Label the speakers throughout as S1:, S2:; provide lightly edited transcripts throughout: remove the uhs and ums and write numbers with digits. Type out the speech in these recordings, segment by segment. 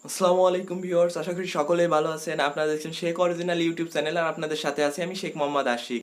S1: আসসালামু আলাইকুম ভিউয়ার্স, আশা করি সকলেই ভালো আছেন। আপনারা দেখছেন শেখ অরিজিনাল ইউটিউব চ্যানেল, আর আপনাদের সাথে আছি আমি শেখ মোহাম্মদ আশিক।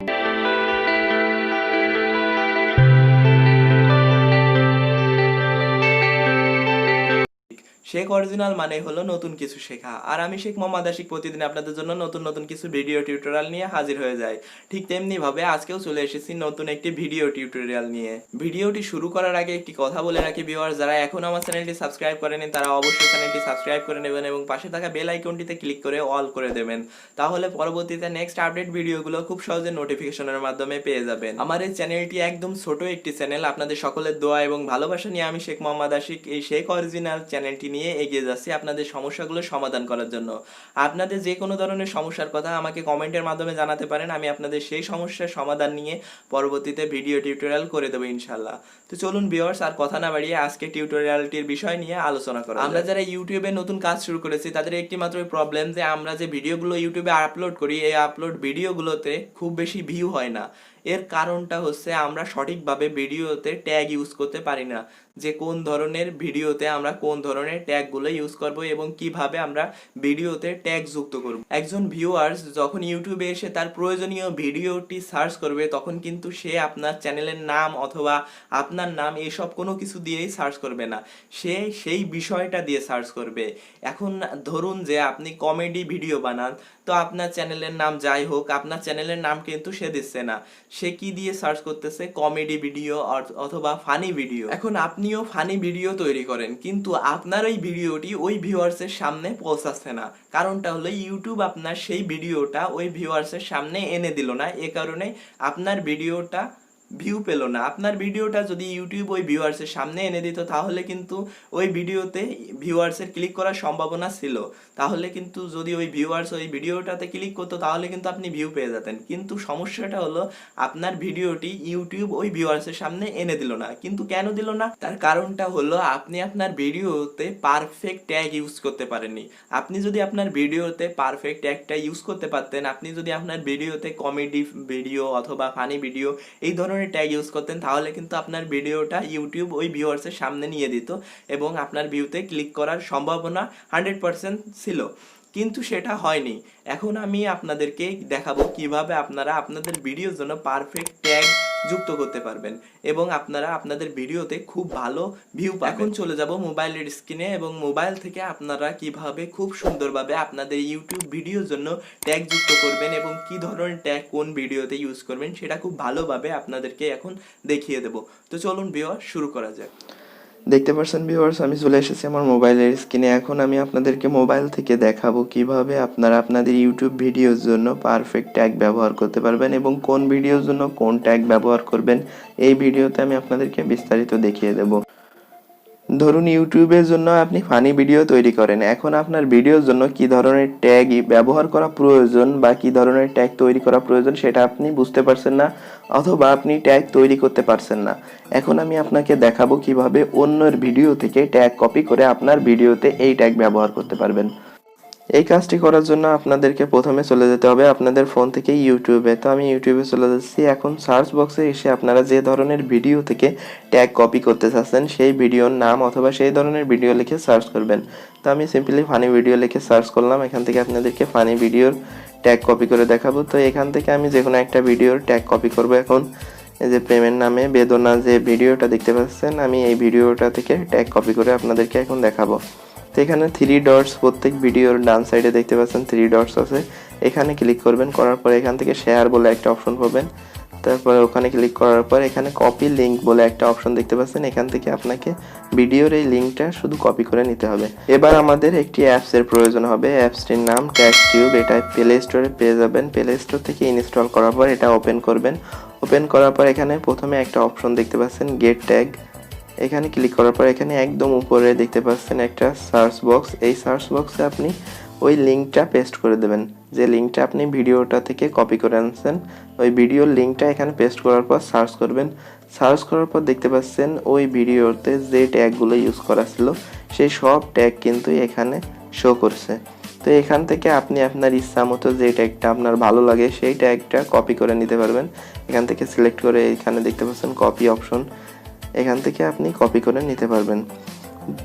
S1: শেখ অরিজিনাল মানে হলো নতুন কিছু শেখা, আর আমি শেখ মোহাম্মদ আশিক প্রতিদিন আপনাদের জন্য নতুন নতুন কিছু ভিডিও টিউটোরিয়াল নিয়ে হাজির হয়ে যাই। ঠিক তেমনি ভাবে আজকেও চলে এসেছি নতুন একটি ভিডিও টিউটোরিয়াল নিয়ে। ভিডিওটি শুরু করার আগে একটি কথা বলে রাখি ভিউয়ার্স, যারা এখন আমার চ্যানেলটি সাবস্ক্রাইব করেনি তারা অবশ্যই চ্যানেলটি সাবস্ক্রাইব করে নেবেন এবং পাশে থাকা বেল আইকনটিতে ক্লিক করে অল করে দেবেন। তাহলে পরবর্তীতে নেক্সট আপডেট ভিডিওগুলো খুব সহজে নোটিফিকেশনের মাধ্যমে পেয়ে যাবেন। আমার এই চ্যানেলটি একদম ছোট একটি চ্যানেল, আপনাদের সকলের দোয়া এবং ভালোবাসা নিয়ে আমি শেখ মোহাম্মদ আশিক এই শেখ অরিজিনাল চ্যানেলটি নিয়ে এগিয়ে যাচ্ছি আপনাদের সমস্যাগুলো সমাধান করার জন্য। আপনাদের যে কোনো ধরনের সমস্যার কথা আমাকে কমেন্টের মাধ্যমে জানাতে পারেন, আমি আপনাদের সেই সমস্যার সমাধান নিয়ে পরবর্তীতে ভিডিও টিউটোরিয়াল করে দেবো ইনশাল্লাহ। তো চলুন ভিউয়ার্স, আর কথা না বাড়িয়ে আজকে টিউটোরিয়ালটির বিষয় নিয়ে আলোচনা করা। আমরা যারা ইউটিউবে নতুন কাজ শুরু করেছি তাদের একটি মাত্র প্রবলেম যে আমরা যে ভিডিওগুলো ইউটিউবে আপলোড করি এই আপলোড ভিডিওগুলোতে খুব বেশি ভিউ হয় না। এর কারণটা হচ্ছে আমরা সঠিকভাবে ভিডিওতে ট্যাগ ইউজ করতে পারি না, যে কোন ধরনের ভিডিওতে আমরা কোন ধরনের ট্যাগগুলো ইউজ করব এবং কিভাবে আমরা ভিডিওতে ট্যাগ যুক্ত করব। একজন ভিউয়ার্স যখন ইউটিউবে এসে তার প্রয়োজনীয় ভিডিওটি সার্চ করবে তখন কিন্তু সে আপনার চ্যানেলের নাম অথবা আপনার নাম এসব কোনো কিছু দিয়েই সার্চ করবে না, সে সেই বিষয়টা দিয়ে সার্চ করবে। এখন ধরুন যে আপনি কমেডি ভিডিও বানান, তো আপনার চ্যানেলের নাম যাই হোক, আপনার চ্যানেলের নাম কিন্তু সে দিচ্ছে না, সে কি দিয়ে সার্চ করতেছে কমেডি ভিডিও অথবা ফানি ভিডিও। এখন আপনিও ফানি ভিডিও তৈরি করেন কিন্তু আপনার ওই ভিডিওটি ওই ভিউয়ার্সের সামনে পৌঁছাচ্ছে না, কারণটা হলো ইউটিউব আপনার সেই ভিডিওটা ওই ভিউয়ার্সের সামনে এনে দিল না। এ কারণে আপনার ভিডিওটা ভিউ পেল না। আপনার ভিডিওটা যদি ইউটিউব ওই ভিউয়ার্সের সামনে এনে দিত তাহলে কিন্তু ওই ভিডিওতে ভিউয়ার্সের ক্লিক করার সম্ভাবনা ছিল, তাহলে কিন্তু যদি ওই ভিউয়ার্স ওই ভিডিওটাতে ক্লিক করতো তাহলে কিন্তু আপনি ভিউ পেয়ে যেতেন। কিন্তু সমস্যাটা হলো আপনার ভিডিওটি ইউটিউব ওই ভিউয়ার্সের সামনে এনে দিল না। কিন্তু কেন দিল না? তার কারণটা হলো আপনি আপনার ভিডিওতে পারফেক্ট ট্যাগ ইউজ করতে পারেননি। আপনি যদি আপনার ভিডিওতে পারফেক্ট ট্যাগটা ইউজ করতে পারতেন, আপনি যদি আপনার ভিডিওতে কমেডি ভিডিও অথবা ফানি ভিডিও এই ধরনের ট্যাগ ইউজ করতেন, তাহলে কিন্তু আপনার ভিডিওটা ইউটিউব ওই ভিউয়ার্সের সামনে নিয়ে দিত এবং আপনার ভিউতে ক্লিক করার সম্ভাবনা 100% ছিল। কিন্তু সেটা হয়নি। এখন আমি আপনাদেরকে দেখাবো কিভাবে আপনারা আপনাদের ভিডিওর জন্য পারফেক্ট ট্যাগ যুক্ত করতে পারবেন এবং আপনারা আপনাদের ভিডিওতে খুব ভালো ভিউ পাবেন। এখন চলে যাব মোবাইলের স্ক্রিনে এবং মোবাইল থেকে আপনারা কিভাবে খুব সুন্দরভাবে আপনাদের ইউটিউব ভিডিওর জন্য ট্যাগ যুক্ত করবেন এবং কি ধরনের ট্যাগ কোন ভিডিওতে ইউজ করবেন সেটা খুব ভালোভাবে আপনাদেরকে এখন দেখিয়ে দেব। তো চলুন ভিউয়ার শুরু করা যাক।
S2: দেখতে পাচ্ছেন ভিউয়ার্স, আমি চলে এসেছি আমার মোবাইলের স্ক্রিনে। এখন আমি আপনাদেরকে মোবাইল থেকে দেখাবো কিভাবে আপনারা আপনাদের ইউটিউব ভিডিওর জন্য পারফেক্ট ট্যাগ ব্যবহার করতে পারবেন এবং কোন ভিডিওর জন্য কোন ট্যাগ ব্যবহার করবেন এই ভিডিওতে আমি আপনাদেরকে বিস্তারিত দেখিয়ে দেব। ধরুন ইউটিউবের জন্য আপনি ফানি ভিডিও তৈরি করেন, এখন আপনার ভিডিওর জন্য কি ধরনের ট্যাগ ব্যবহার করা প্রয়োজন বা কি ধরনের ট্যাগ তৈরি করা প্রয়োজন সেটা আপনি বুঝতে পারছেন না অথবা আপনি ট্যাগ তৈরি করতে পারছেন না। এখন আমি আপনাকে দেখাবো কিভাবে অন্যের ভিডিও থেকে ট্যাগ কপি করে আপনার ভিডিওতে এই ট্যাগ ব্যবহার করতে পারবেন। এই কাজটি করার জন্য আপনাদেরকে প্রথমে চলে যেতে হবে আপনাদের ফোন থেকে ইউটিউবে। তো আমি ইউটিউবে চলে যাচ্ছি। এখন সার্চ বক্সে এসে আপনারা যে ধরনের ভিডিও থেকে ট্যাগ কপি করতে চাচ্ছেন সেই ভিডিওর নাম অথবা সেই ধরনের ভিডিও লিখে সার্চ করবেন। তো আমি সিম্পলি ফানি ভিডিও লিখে সার্চ করলাম। এখান থেকে আপনাদেরকে ফানি ভিডিওর ট্যাগ কপি করে দেখাবো। তো এখান থেকে আমি যে কোনো একটা ভিডিওর ট্যাগ কপি করব। এখন এই যে প্রেমের নামে বেদনা যে ভিডিওটা দেখতে পাচ্ছেন, আমি এই ভিডিওটা থেকে ট্যাগ কপি করে আপনাদেরকে এখন দেখাবো। তো এখানে 3 ডটস প্রত্যেক ভিডিওর ডান সাইডে দেখতে পাচ্ছেন 3 ডটস আছে, এখানে ক্লিক করবেন। করার পর এখান থেকে শেয়ার বলে একটা অপশন পাবেন, তারপরে ওখানে ক্লিক করার পর এখানে কপি লিংক বলে একটা অপশন দেখতে পাচ্ছেন, এখান থেকে আপনাকে ভিডিওর এই লিংকটা শুধু কপি করে নিতে হবে। এবার আমাদের একটি অ্যাপসের প্রয়োজন হবে। অ্যাপসটির নাম ট্যাগটিউব, এটা প্লে স্টোরে পেয়ে যাবেন। প্লে স্টোর থেকে ইনস্টল করার পর এটা ওপেন করবেন। ওপেন করার পর এখানে প্রথমে একটা অপশন দেখতে পাচ্ছেন গেট ট্যাগ, এখানে ক্লিক করার পর এখানে একদম উপরে দেখতে পাচ্ছেন একটা সার্চ বক্স। এই সার্চ বক্সে আপনি ওই লিঙ্কটা পেস্ট করে দেবেন, যে লিঙ্কটা আপনি ভিডিওটা থেকে কপি করে আনছেন ওই ভিডিওর লিঙ্কটা এখানে পেস্ট করার পর সার্চ করবেন। সার্চ করার পর দেখতে পাচ্ছেন ওই ভিডিওতে যে ট্যাগগুলো ইউজ করা ছিল সেই সব ট্যাগ কিন্তু এখানে শো করছে। তো এখান থেকে আপনি আপনার ইচ্ছা মতো যে ট্যাগটা আপনার ভালো লাগে সেই ট্যাগটা কপি করে নিতে পারবেন। এখান থেকে সিলেক্ট করে এখানে দেখতে পাচ্ছেন কপি অপশন, এখান থেকে আপনি কপি করে নিতে পারবেন।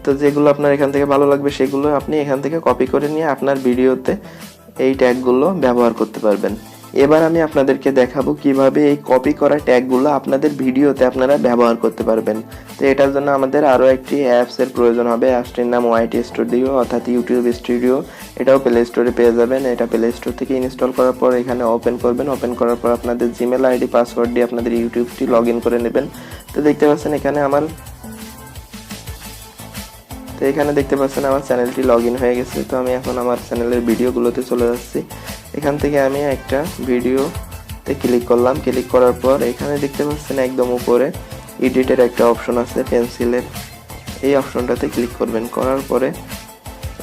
S2: তো যেগুলো আপনার এখান থেকে ভালো লাগবে সেগুলো আপনি এখান থেকে কপি করে নিয়ে আপনার ভিডিওতে এই ট্যাগগুলো ব্যবহার করতে পারবেন। এবার আমি আপনাদেরকে দেখাবো কিভাবে এই কপি করা ট্যাগগুলো আপনাদের ভিডিওতে আপনারা ব্যবহার করতে পারবেন। তো এটার জন্য আমাদের আরও একটি অ্যাপসের প্রয়োজন হবে। অ্যাপসটির নাম ওয়াইটি স্টুডিও অর্থাৎ ইউটিউব স্টুডিও। এটাও প্লে স্টোরে পেয়ে যাবেন। এটা প্লে স্টোর থেকে ইনস্টল করার পর এখানে ওপেন করবেন। ওপেন করার পর আপনাদের জিমেল আইডি পাসওয়ার্ড দিয়ে আপনাদের ইউটিউবটি লগ ইন করে নেবেন। তো দেখতে পাচ্ছেন এখানে আমার চ্যানেলটি লগ ইন হয়ে গেছে। তো আমি এখন আমার চ্যানেলের ভিডিওগুলোতে চলে যাচ্ছি। এখান থেকে আমি একটা ভিডিওতে ক্লিক করলাম। ক্লিক করার পর এখানে দেখতে পাচ্ছেন একদম উপরে এডিটের একটা অপশন আছে পেন্সিলের, এই অপশনটাতে ক্লিক করবেন। করার পরে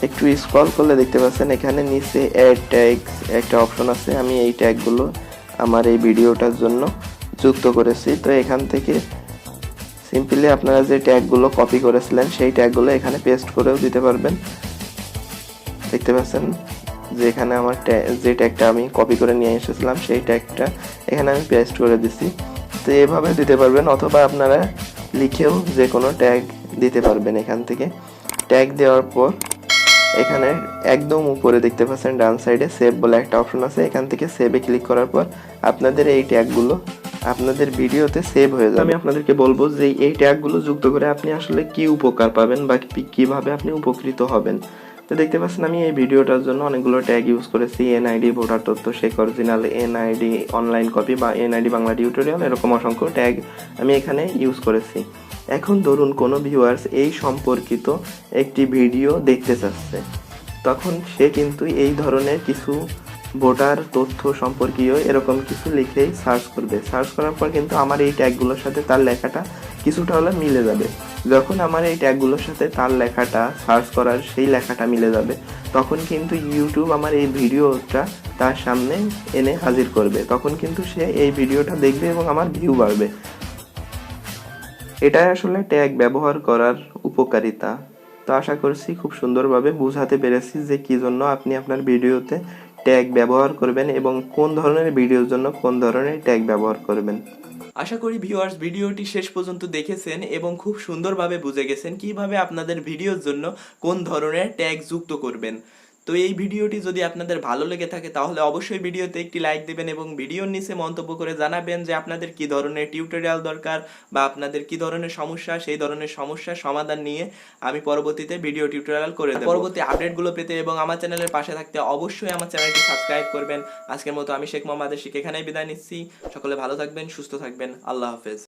S2: একটু স্ক্রল করলে দেখতে পাচ্ছেন এখানে নিচে অ্যাড ট্যাগস একটা অপশন আছে। আমি এই ট্যাগগুলো আমার এই ভিডিওটার জন্য যুক্ত করেছি। তো এখান থেকে সিম্পলি আপনারা যে ট্যাগগুলো কপি করেছিলেন সেই ট্যাগগুলো এখানে পেস্ট করেও দিতে পারবেন। দেখতে পাচ্ছেন যে এখানে আমার যে ট্যাগটা আমি কপি করে নিয়ে এসেছিলাম সেই ট্যাগটা এখানে আমি পেস্ট করে দিছি। তো এভাবে দিতে পারবেন, অথবা আপনারা লিখেও যে কোনো ট্যাগ দিতে পারবেন। এখান থেকে ট্যাগ দেওয়ার পর এখানে একদম উপরে দেখতে পাচ্ছেন ডান সাইডে সেভ বলে একটা অপশন আছে। এখান থেকে সেভে ক্লিক করার পর আপনাদের এই ট্যাগগুলো আপনাদের ভিডিওতে সেভ হয়ে যাবে। আমি আপনাদেরকে বলবো যে এই ট্যাগগুলো যুক্ত করে আপনি আসলে কি উপকার পাবেন বা কিভাবে আপনি উপকৃত হবেন। তো দেখতে পাচ্ছেন আমি এই ভিডিওটার জন্য অনেকগুলো ট্যাগ ইউজ করেছি। এনআইডি ভোটার তথ্য, Sheikh original, NID online copy বা এনআইডি বাংলা টিউটোরিয়াল, এরকম অসংখ্য ট্যাগ আমি এখানে ইউজ করেছি। এখন ধরুন কোনো ভিউয়ার্স এই সম্পর্কিত একটি ভিডিও দেখতে চাচ্ছে, তখন সে কিন্তু এই ধরনের কিছু ভোটার তথ্য সম্পর্কীয় এরকম কিছু লিখেই সার্চ করবে। সার্চ করার পর কিন্তু আমার এই ট্যাগগুলোর সাথে তার লেখাটা কিছুটা হলে মিলে যাবে। যখন আমার এই ট্যাগগুলোর সাথে তার লেখাটা সার্চ করার সেই লেখাটা মিলে যাবে, তখন কিন্তু ইউটিউব আমার এই ভিডিওটা তার সামনে এনে হাজির করবে। তখন কিন্তু সে এই ভিডিওটা দেখবে এবং আমার ভিউ বাড়বে। এটাই আসলে ট্যাগ ব্যবহার করার উপকারিতা। তো আশা করছি খুব সুন্দরভাবে বোঝাতে পেরেছি যে কি জন্য আপনি আপনার ভিডিওতে ট্যাগ ব্যবহার করবেন এবং কোন ধরনের ভিডিওর জন্য কোন ধরনের ট্যাগ ব্যবহার করবেন।
S1: আশা করি ভিউয়ার্স ভিডিওটি শেষ পর্যন্ত দেখেছেন এবং খুব সুন্দরভাবে বুঝে গেছেন কিভাবে আপনাদের ভিডিওর জন্য কোন ধরনের ট্যাগ যুক্ত করবেন। তো এই ভিডিওটি যদি আপনাদের ভালো লেগে থাকে তাহলে অবশ্যই ভিডিওতে একটি লাইক দিবেন এবং ভিডিওর নিচে মন্তব্য করে জানাবেন যে আপনাদের কি ধরনের টিউটোরিয়াল দরকার বা আপনাদের কি ধরনের সমস্যা, সেই ধরনের সমস্যার সমাধান নিয়ে আমি পরবর্তীতে ভিডিও টিউটোরিয়াল করে দেব। পরবর্তী আপডেটগুলো পেতে এবং আমার চ্যানেলের পাশে থাকতে অবশ্যই আমার চ্যানেলটি সাবস্ক্রাইব করবেন। আজকের মতো আমি শেখ মোহাম্মদ আশিক এখানেই বিদায় নিচ্ছি। সকলে ভালো থাকবেন, সুস্থ থাকবেন। আল্লাহ হাফেজ।